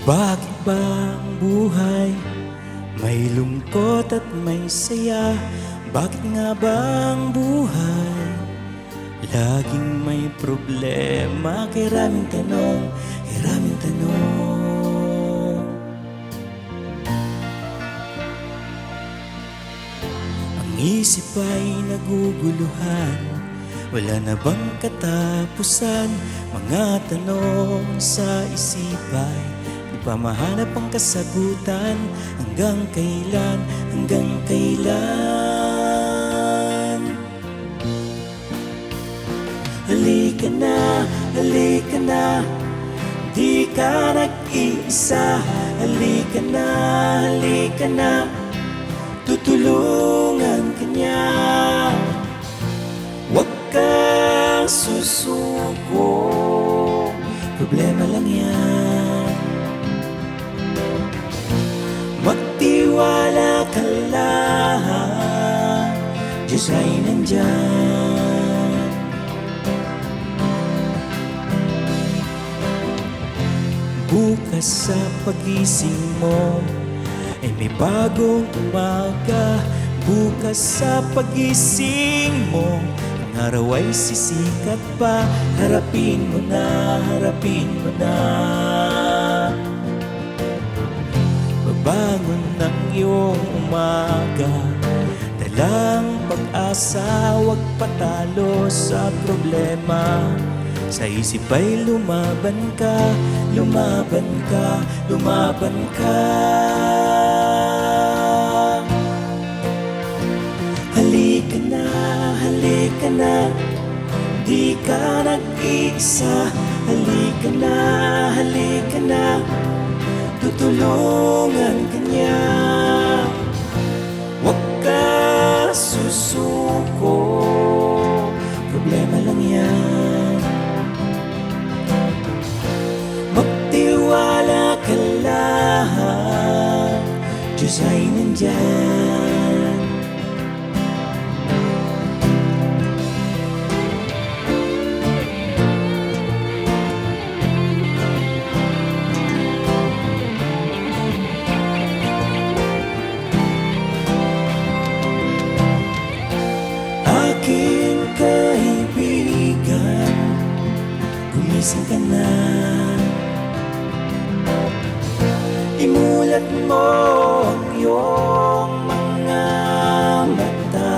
Bakit ba ang buhay may lungkot at may saya? Bakit nga ba ang buhay laging may problema? Kiraming tanong, kiraming tanong. Ang isip ay naguguluhan, wala na bang katapusan? Mga tanong sa isip ay di pa mahanap ang kasagutan. Hanggang kailan, hanggang kailan? Halika na, di ka nag-iisa. Halika na, tutulungan ka niya. Huwag kang susuko, problema lang yan. Magtiwala ka lang, Diyos ay nandyan. Bukas sa pagising mo ay may bagong umaga. Bukas sa pagising mo ang araw ay sisikat pa. Harapin mo na, harapin mo na. Babangon ng iyong umaga, dalang pag-asa, huwag patalo sa problema. Sa isip ay lumaban ka, lumaban ka, lumaban ka. Halika na, di ka nag-iisa. Halika na, tutulungan ka niya. Huwag ka susuko, problema lang yan. Magtiwala ka lang, Diyos ay nandyan. Aking kaibigan, gumising ka na. Imulat mo ang iyong mga mata.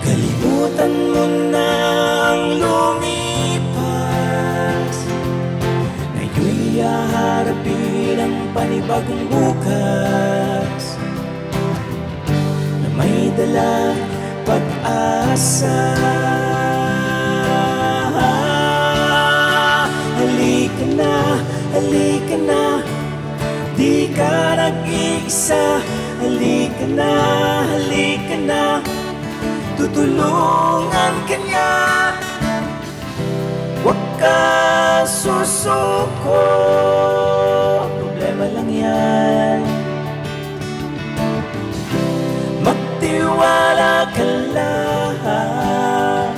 Kalimutan mo na ang lumipas. Ngayon'y haharapin ang panibagong bukas na may dalang pag-asa. Halika na, di ka nag-iisa. Halika na, tutulungan ka niya. Huwag ka susuko, problema lang yan. Magtiwala ka lang,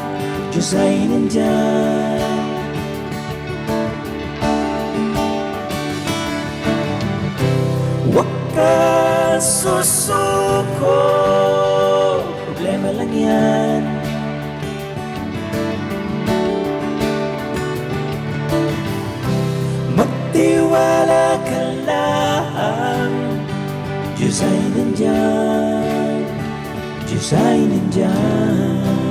Diyos ay nandyan. Huwag ka susuko, problema lang yan. Magtiwala ka lang, Diyos ay nandyan, Diyos ay nandyan.